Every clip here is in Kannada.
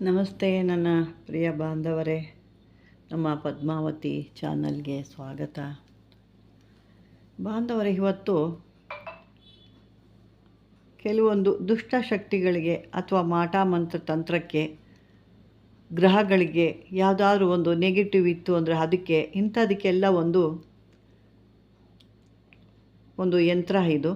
ನಮಸ್ತೆ ನನ್ನ ಪ್ರಿಯ ಬಾಂಧವರೇ, ನಮ್ಮ ಪದ್ಮಾವತಿ ಚಾನಲ್ಗೆ ಸ್ವಾಗತ. ಬಾಂಧವರೇ, ಇವತ್ತು ಕೆಲವೊಂದು ದುಷ್ಟಶಕ್ತಿಗಳಿಗೆ ಅಥವಾ ಮಾಟ ಮಂತ್ರ ತಂತ್ರಕ್ಕೆ, ಗ್ರಹಗಳಿಗೆ ಯಾವುದಾದ್ರೂ ಒಂದು ನೆಗೆಟಿವ್ ಇತ್ತು ಅಂದರೆ ಅದಕ್ಕೆ ಇಂಥದಕ್ಕೆಲ್ಲ ಒಂದು ಯಂತ್ರ ಇದು.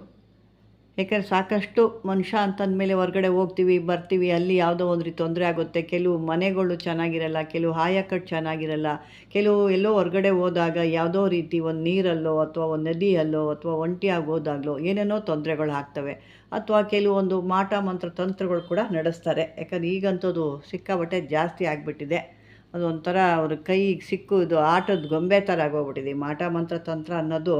ಯಾಕಂದರೆ ಸಾಕಷ್ಟು ಮನುಷ್ಯ ಅಂತಂದಮೇಲೆ ಹೊರಗಡೆ ಹೋಗ್ತೀವಿ ಬರ್ತೀವಿ, ಅಲ್ಲಿ ಯಾವುದೋ ಒಂದು ರೀತಿ ತೊಂದರೆ ಆಗುತ್ತೆ. ಕೆಲವು ಮನೆಗಳು ಚೆನ್ನಾಗಿರಲ್ಲ, ಕೆಲವು ಆಯಕಟ್ಟು ಚೆನ್ನಾಗಿರಲ್ಲ, ಕೆಲವು ಎಲ್ಲೋ ಹೊರಗಡೆ ಹೋದಾಗ ಯಾವುದೋ ರೀತಿ ಒಂದು ನೀರಲ್ಲೋ ಅಥವಾ ಒಂದು ನದಿಯಲ್ಲೋ ಅಥವಾ ಒಂಟಿಯಾಗಿ ಹೋದಾಗಲೋ ಏನೇನೋ ತೊಂದರೆಗಳು ಆಗ್ತವೆ. ಅಥವಾ ಕೆಲವೊಂದು ಮಾಟ ಮಂತ್ರ ತಂತ್ರಗಳು ಕೂಡ ನಡೆಸ್ತಾರೆ. ಯಾಕಂದರೆ ಈಗಂಥದ್ದು ಸಿಕ್ಕಾಬಟ್ಟೆ ಜಾಸ್ತಿ ಆಗಿಬಿಟ್ಟಿದೆ. ಅದೊಂಥರ ಅವ್ರ ಕೈಗೆ ಸಿಕ್ಕೋದು ಆಟದ ಗೊಂಬೆ ಥರ ಆಗೋಗ್ಬಿಟ್ಟಿದೆ. ಮಾಟ ಮಂತ್ರ ತಂತ್ರ ಅನ್ನೋದು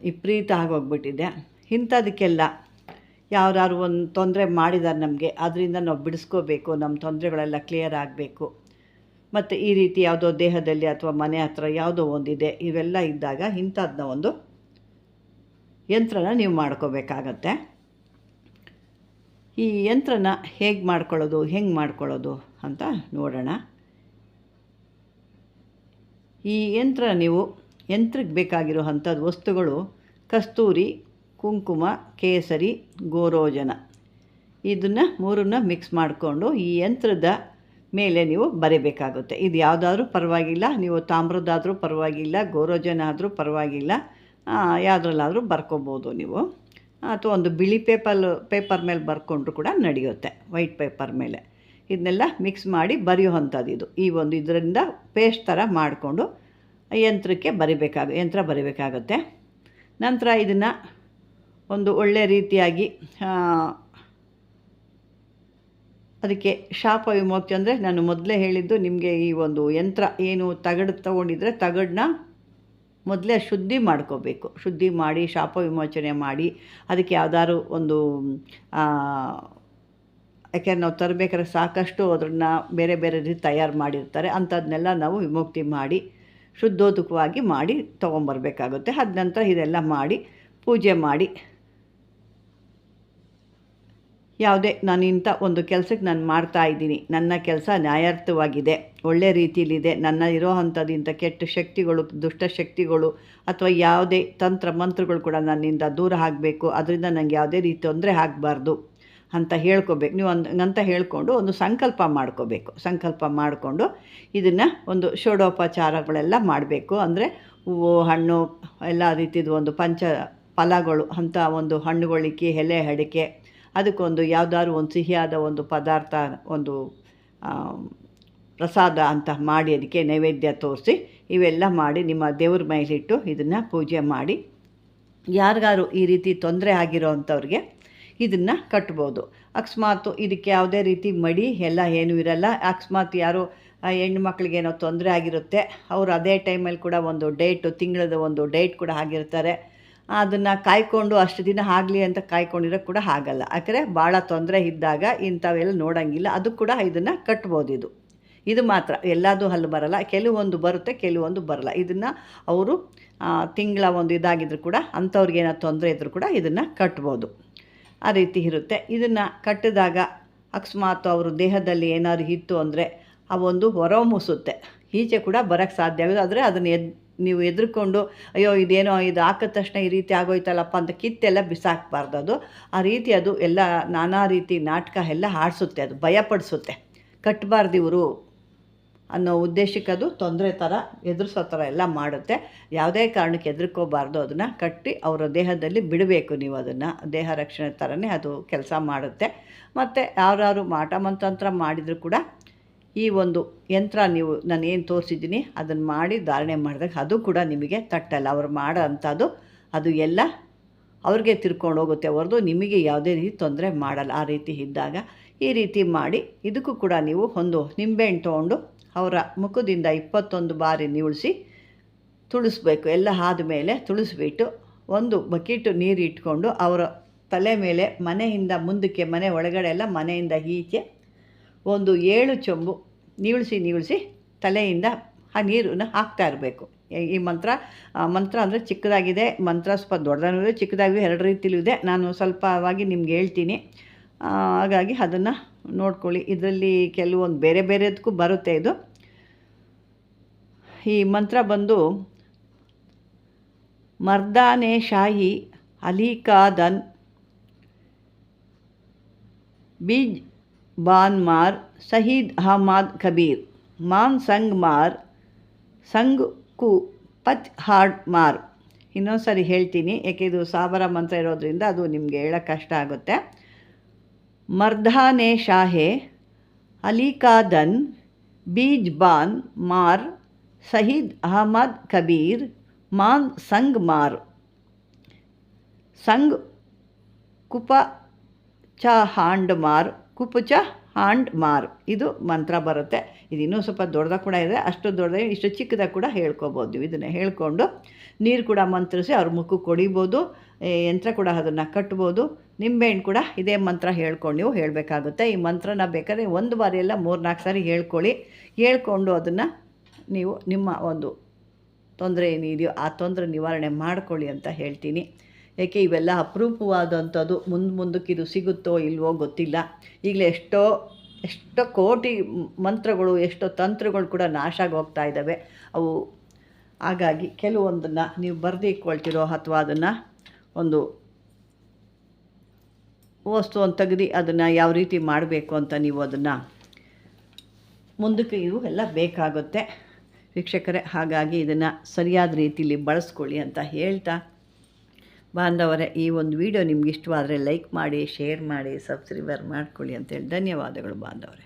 ವಿಪರೀತ ಆಗೋಗ್ಬಿಟ್ಟಿದೆ. ಇಂಥದಕ್ಕೆಲ್ಲ ಯಾವ್ದಾದ್ರು ಒಂದು ತೊಂದರೆ ಮಾಡಿದ್ದಾರೆ ನಮಗೆ, ಅದರಿಂದ ನಾವು ಬಿಡಿಸ್ಕೋಬೇಕು, ನಮ್ಮ ತೊಂದರೆಗಳೆಲ್ಲ ಕ್ಲಿಯರ್ ಆಗಬೇಕು. ಮತ್ತು ಈ ರೀತಿ ಯಾವುದೋ ದೇಹದಲ್ಲಿ ಅಥವಾ ಮನೆ ಹತ್ರ ಯಾವುದೋ ಒಂದಿದೆ, ಇವೆಲ್ಲ ಇದ್ದಾಗ ಇಂಥದನ್ನ ಒಂದು ಯಂತ್ರನ ನೀವು ಮಾಡ್ಕೋಬೇಕಾಗತ್ತೆ. ಈ ಯಂತ್ರನ ಹೇಗೆ ಮಾಡ್ಕೊಳ್ಳೋದು ಅಂತ ನೋಡೋಣ. ಈ ಯಂತ್ರಕ್ಕೆ ಬೇಕಾಗಿರೋ ಅಂಥದ್ದು ವಸ್ತುಗಳು: ಕಸ್ತೂರಿ, ಕುಂಕುಮ, ಕೇಸರಿ, ಗೋರೋಜನ. ಇದನ್ನು ಮೂರನ್ನ ಮಿಕ್ಸ್ ಮಾಡಿಕೊಂಡು ಈ ಯಂತ್ರದ ಮೇಲೆ ನೀವು ಬರೀಬೇಕಾಗುತ್ತೆ. ಇದು ಯಾವುದಾದ್ರೂ ಪರವಾಗಿಲ್ಲ, ನೀವು ತಾಮ್ರದ್ದಾದರೂ ಪರವಾಗಿಲ್ಲ, ಗೋರೋಜನ ಆದರೂ ಪರವಾಗಿಲ್ಲ, ಯಾವುದ್ರಲ್ಲಾದರೂ ಬರ್ಕೋಬೋದು ನೀವು. ಅಥವಾ ಒಂದು ಬಿಳಿ ಪೇಪರ್ ಮೇಲೆ ಬರ್ಕೊಂಡ್ರು ಕೂಡ ನಡೆಯುತ್ತೆ, ವೈಟ್ ಪೇಪರ್ ಮೇಲೆ. ಇದನ್ನೆಲ್ಲ ಮಿಕ್ಸ್ ಮಾಡಿ ಬರೆಯುವಂಥದ್ದು ಇದು. ಇದರಿಂದ ಪೇಸ್ಟ್ ಥರ ಮಾಡಿಕೊಂಡು ಯಂತ್ರ ಬರಿಬೇಕಾಗುತ್ತೆ. ನಂತರ ಇದನ್ನು ಒಂದು ಒಳ್ಳೆ ರೀತಿಯಾಗಿ ಅದಕ್ಕೆ ಶಾಪ ವಿಮೋಚನೆ ಅಂದರೆ, ನಾನು ಮೊದಲೇ ಹೇಳಿದ್ದು ನಿಮಗೆ, ಈ ಒಂದು ಯಂತ್ರ ಏನು ತಗಡು ತೊಗೊಂಡಿದ್ರೆ ತಗಡನ್ನ ಮೊದಲೇ ಶುದ್ಧಿ ಮಾಡ್ಕೋಬೇಕು. ಶುದ್ಧಿ ಮಾಡಿ ಶಾಪ ವಿಮೋಚನೆ ಮಾಡಿ ಅದಕ್ಕೆ ಯಾವ್ದಾದ್ರು ಒಂದು ಯಾಕೆಂದ್ರೆ ನಾವು ತರಬೇಕಾದ್ರೆ ಸಾಕಷ್ಟು ಅದನ್ನು ಬೇರೆ ಬೇರೆ ರೀತಿ ತಯಾರು ಮಾಡಿರ್ತಾರೆ. ಅಂಥದ್ದನ್ನೆಲ್ಲ ನಾವು ವಿಮುಕ್ತಿ ಮಾಡಿ ಶುದ್ಧೋದಕವಾಗಿ ಮಾಡಿ ತೊಗೊಂಬರ್ಬೇಕಾಗುತ್ತೆ. ಅದ ನಂತರ ಇದೆಲ್ಲ ಮಾಡಿ ಪೂಜೆ ಮಾಡಿ, ಯಾವುದೇ ನಾನು ಇಂಥ ಒಂದು ಕೆಲಸಕ್ಕೆ ನಾನು ಮಾಡ್ತಾಯಿದ್ದೀನಿ, ನನ್ನ ಕೆಲಸ ನ್ಯಾಯಾರ್ಥವಾಗಿದೆ, ಒಳ್ಳೆ ರೀತಿಯಲ್ಲಿದೆ, ನನ್ನ ಇರೋ ಅಂಥದ್ದು ಇಂಥ ಕೆಟ್ಟ ಶಕ್ತಿಗಳು, ದುಷ್ಟಶಕ್ತಿಗಳು ಅಥವಾ ಯಾವುದೇ ಮಂತ್ರಗಳು ಕೂಡ ನನ್ನಿಂದ ದೂರ ಆಗಬೇಕು, ಅದರಿಂದ ನನಗೆ ಯಾವುದೇ ರೀತಿ ತೊಂದರೆ ಆಗಬಾರ್ದು ಅಂತ ಹೇಳ್ಕೊಬೇಕು. ನೀವು ಅಂತ ಹೇಳ್ಕೊಂಡು ಒಂದು ಸಂಕಲ್ಪ ಮಾಡ್ಕೋಬೇಕು. ಸಂಕಲ್ಪ ಮಾಡಿಕೊಂಡು ಇದನ್ನು ಒಂದು ಷೋಡೋಪಚಾರಗಳೆಲ್ಲ ಮಾಡಬೇಕು. ಅಂದರೆ ಹೂವು, ಹಣ್ಣು, ಎಲ್ಲ ರೀತಿದು ಒಂದು ಪಂಚ ಫಲಗಳು ಅಂತ ಒಂದು ಹಣ್ಣುಗಳಿಕೆ, ಎಲೆ ಅಡಿಕೆ, ಅದಕ್ಕೊಂದು ಯಾವುದಾದ್ರು ಒಂದು ಸಿಹಿಯಾದ ಒಂದು ಪದಾರ್ಥ, ಒಂದು ಪ್ರಸಾದ ಅಂತ ಮಾಡಿ ಅದಕ್ಕೆ ನೈವೇದ್ಯ ತೋರಿಸಿ ಇವೆಲ್ಲ ಮಾಡಿ ನಿಮ್ಮ ದೇವ್ರ ಮೈಲಿಟ್ಟು ಇದನ್ನು ಪೂಜೆ ಮಾಡಿ, ಯಾರಿಗಾರು ಈ ರೀತಿ ತೊಂದರೆ ಆಗಿರೋ ಅಂಥವ್ರಿಗೆ ಇದನ್ನು ಕಟ್ಬೋದು. ಅಕಸ್ಮಾತ್ ಇದಕ್ಕೆ ಯಾವುದೇ ರೀತಿ ಮಡಿ ಎಲ್ಲ ಏನೂ ಇರಲ್ಲ. ಅಕಸ್ಮಾತ್ ಯಾರೋ ಹೆಣ್ಣು ಮಕ್ಕಳಿಗೇನೋ ತೊಂದರೆ ಆಗಿರುತ್ತೆ, ಅವರು ಅದೇ ಟೈಮಲ್ಲಿ ಕೂಡ ಒಂದು ತಿಂಗಳದ ಒಂದು ಡೇಟ್ ಕೂಡ ಆಗಿರ್ತಾರೆ. ಅದನ್ನು ಕಾಯ್ಕೊಂಡು ಅಷ್ಟು ದಿನ ಆಗಲಿ ಅಂತ ಕಾಯ್ಕೊಂಡಿರೋ ಕೂಡ ಆಗಲ್ಲ. ಯಾಕಂದರೆ ಭಾಳ ತೊಂದರೆ ಇದ್ದಾಗ ಇಂಥವೆಲ್ಲ ನೋಡೋಂಗಿಲ್ಲ. ಅದು ಕೂಡ ಇದನ್ನು ಕಟ್ಬೋದು. ಇದು ಮಾತ್ರ ಎಲ್ಲದೂ ಹಲ್ಲು ಬರಲ್ಲ, ಕೆಲವೊಂದು ಬರುತ್ತೆ, ಕೆಲವೊಂದು ಬರಲ್ಲ. ಇದನ್ನು ಅವರು ತಿಂಗಳ ಒಂದು ಇದಾಗಿದ್ರು ಕೂಡ, ಅಂಥವ್ರಿಗೇನೋ ತೊಂದರೆ ಇದ್ದರೂ ಕೂಡ ಇದನ್ನು ಕಟ್ಬೋದು. ಆ ರೀತಿ ಇರುತ್ತೆ. ಇದನ್ನು ಕಟ್ಟಿದಾಗ ಅಕಸ್ಮಾತ್ ಅವರು ದೇಹದಲ್ಲಿ ಏನಾದ್ರು ಇತ್ತು ಅಂದರೆ ಆ ಒಂದು ಹೊರಮೂಸುತ್ತೆ, ಈಚೆ ಕೂಡ ಬರೋಕ್ಕೆ ಸಾಧ್ಯ ಆಗೋದು. ಆದರೆ ಅದನ್ನು ನೀವು ಎದುರ್ಕೊಂಡು ಅಯ್ಯೋ ಇದೇನೋ ಇದು ಹಾಕಿದ ತಕ್ಷಣ ಈ ರೀತಿ ಆಗೋಯ್ತಲ್ಲಪ್ಪ ಅಂತ ಕಿತ್ತೆಲ್ಲ ಬಿಸಾಕಬಾರ್ದು. ಅದು ಆ ರೀತಿ ಅದು ಎಲ್ಲ ನಾನಾ ರೀತಿ ನಾಟಕ ಎಲ್ಲ ಆಡಿಸುತ್ತೆ, ಅದು ಭಯಪಡಿಸುತ್ತೆ. ಕಟ್ಟಬಾರ್ದು ಇವರು ಅನ್ನೋ ಉದ್ದೇಶಕ್ಕೆ ಅದು ತೊಂದರೆ ಥರ ಎದುರಿಸೋ ಥರ ಎಲ್ಲ ಮಾಡುತ್ತೆ. ಯಾವುದೇ ಕಾರಣಕ್ಕೆ ಎದುರ್ಕೋಬಾರ್ದು, ಅದನ್ನು ಕಟ್ಟಿ ಅವರ ದೇಹದಲ್ಲಿ ಬಿಡಬೇಕು. ನೀವು ಅದನ್ನು ದೇಹ ರಕ್ಷಣೆ ಥರನೇ ಅದು ಕೆಲಸ ಮಾಡುತ್ತೆ. ಮತ್ತು ಯಾರು ಮಾಟ ಮಂತ್ರ ಮಾಡಿದರೂ ಕೂಡ ಈ ಒಂದು ಯಂತ್ರ ನಾನು ಏನು ತೋರಿಸಿದ್ದೀನಿ ಅದನ್ನು ಮಾಡಿ ಧಾರಣೆ ಮಾಡಿದಾಗ ಅದು ಕೂಡ ನಿಮಗೆ ತಟ್ಟಲ್ಲ. ಅವ್ರು ಮಾಡೋ ಅಂಥದ್ದು ಅದು ಎಲ್ಲ ಅವ್ರಿಗೆ ತಿರ್ಕೊಂಡು ಹೋಗುತ್ತೆ ಹೊರತು ನಿಮಗೆ ಯಾವುದೇ ರೀತಿ ತೊಂದರೆ ಮಾಡಲ್ಲ. ಆ ರೀತಿ ಇದ್ದಾಗ ಈ ರೀತಿ ಮಾಡಿ ಇದಕ್ಕೂ ಕೂಡ ನೀವು ಒಂದು ನಿಂಬೆಹಣ್ಣು ತೊಗೊಂಡು ಅವರ ಮುಖದಿಂದ 21 ಬಾರಿ ನಿವುಳಿಸಿ ತುಳಿಸ್ಬೇಕು. ಎಲ್ಲ ಆದಮೇಲೆ ತುಳಿಸ್ಬಿಟ್ಟು ಒಂದು ಬಕೆಟು ನೀರು ಇಟ್ಕೊಂಡು ಅವರ ತಲೆ ಮೇಲೆ ಮನೆಯಿಂದ ಮುಂದಕ್ಕೆ, ಮನೆ ಒಳಗಡೆ ಎಲ್ಲ ಮನೆಯಿಂದ ಈಚೆ ಒಂದು 7 ಚೊಂಬು ನಿವುಳಿಸಿ ತಲೆಯಿಂದ ಆ ನೀರನ್ನು ಹಾಕ್ತಾ ಇರಬೇಕು. ಈ ಮಂತ್ರ ಅಂದರೆ ಚಿಕ್ಕದಾಗಿದೆ, ಮಂತ್ರ ಸ್ವಲ್ಪ ದೊಡ್ಡದಾಗಿದೆ, ಚಿಕ್ಕದಾಗಿದೆ, ಎರಡು ರೀತಿಲೂ ಇದೆ. ನಾನು ಸ್ವಲ್ಪವಾಗಿ ನಿಮ್ಗೆ ಹೇಳ್ತೀನಿ. ಹಾಗಾಗಿ ಅದನ್ನು ನೋಡ್ಕೊಳ್ಳಿ. ಇದರಲ್ಲಿ ಕೆಲವೊಂದು ಬೇರೆ ಬೇರೆದಕ್ಕೂ ಬರುತ್ತೆ. ಇದು ಈ ಮಂತ್ರ ಬಂದು ಮರ್ದಾನೆ ಶಾಹಿ ಅಲಿ ಕಾ ದನ್ बीज बान मार शहीद अहमद कबीर मान संग मार संग ಕು ಪಚ್ ಹಾರ್ಡ್ ಮಾರ್. ಇನ್ನೊಂದು ಸರಿ ಹೇಳ್ತೀನಿ, ಏಕೆ ಇದು ಸಾಬರ ಮಂತ್ರ ಇರೋದ್ರಿಂದ ಅದು ನಿಮಗೆ ಹೇಳೋಕ್ಕೆ ಕಷ್ಟ ಆಗುತ್ತೆ. ಮರ್ದಾನೆ ಶಾಹೆ ಅಲಿ ಕಾ ದನ್ ಬೀಜ್ ಬಾನ್ ಮಾರ್ ಶಹೀದ್ ಅಹಮದ್ ಕಬೀರ್ ಮಾನ್ ಸಂಗ್ ಮಾರ್ ಸಂಗ್ ಕುಪ ಚ ಹಾಂಡ್ ಮಾರ್ ಕುಪುಚ ಹಾಂಡ್ ಮಾರ್. ಇದು ಮಂತ್ರ ಬರುತ್ತೆ. ಇದು ಇನ್ನೂ ಸ್ವಲ್ಪ ದೊಡ್ಡದಾಗ ಕೂಡ ಇದೆ. ಅಷ್ಟು ದೊಡ್ಡದಾಗಿ ಇಷ್ಟು ಚಿಕ್ಕದಾಗ ಕೂಡ ಹೇಳ್ಕೊಬೋದು ನೀವು. ಇದನ್ನು ಹೇಳ್ಕೊಂಡು ನೀರು ಕೂಡ ಮಂತ್ರಿಸಿ ಅವ್ರ ಮುಖಕ್ಕೆ ಹೊಡಿಬೋದು. ಯಂತ್ರ ಕೂಡ ಅದನ್ನು ಕಟ್ಬೋದು. ನಿಂಬೆಹಣ್ಣು ಕೂಡ ಇದೇ ಮಂತ್ರ ಹೇಳ್ಕೊಂಡು ನೀವು ಹೇಳಬೇಕಾಗುತ್ತೆ. ಈ ಮಂತ್ರನ ಬೇಕಾದ್ರೆ ಒಂದು ಬಾರಿ ಎಲ್ಲ 3-4 ಸಾರಿ ಹೇಳ್ಕೊಳ್ಳಿ. ಹೇಳ್ಕೊಂಡು ಅದನ್ನು ನೀವು ನಿಮ್ಮ ಒಂದು ತೊಂದರೆ ಏನಿದೆಯೋ ಆ ತೊಂದರೆ ನಿವಾರಣೆ ಮಾಡ್ಕೊಳ್ಳಿ ಅಂತ ಹೇಳ್ತೀನಿ. ಏಕೆ ಇವೆಲ್ಲ ಅಪರೂಪವಾದಂಥದ್ದು. ಮುಂದಕ್ಕೆ ಇದು ಸಿಗುತ್ತೋ ಇಲ್ವೋ ಗೊತ್ತಿಲ್ಲ. ಈಗಲೇ ಎಷ್ಟೋ ಕೋಟಿ ಮಂತ್ರಗಳು, ಎಷ್ಟೋ ತಂತ್ರಗಳು ಕೂಡ ನಾಶ ಆಗಿ ಹೋಗ್ತಾ ಇದ್ದಾವೆ. ಅವು ಹಾಗಾಗಿ ಕೆಲವೊಂದನ್ನು ನೀವು ಬರೆದಿಟ್ಕೊಳ್ತಿರೋ ಅಥವಾ ಅದನ್ನು ಒಂದು ವಸ್ತುವನ್ನು ತೆಗೆದು ಅದನ್ನು ಯಾವ ರೀತಿ ಮಾಡಬೇಕು ಅಂತ ನೀವು ಅದನ್ನು ಮುಂದಕ್ಕೆ ಇವು ಎಲ್ಲ ಬೇಕಾಗುತ್ತೆ ವೀಕ್ಷಕರೇ. ಹಾಗಾಗಿ ಇದನ್ನು ಸರಿಯಾದ ರೀತಿಯಲ್ಲಿ ಬಳಸ್ಕೊಳ್ಳಿ ಅಂತ ಹೇಳ್ತಾ, ಬಾಂಧವರೇ, ಈ ಒಂದು ವಿಡಿಯೋ ನಿಮ್ಗೆ ಇಷ್ಟವಾದರೆ ಲೈಕ್ ಮಾಡಿ, ಶೇರ್ ಮಾಡಿ, ಸಬ್ಸ್ಕ್ರೈಬರ್ ಮಾಡ್ಕೊಳ್ಳಿ ಅಂತೇಳಿ ಧನ್ಯವಾದಗಳು ಬಾಂಧವರೇ.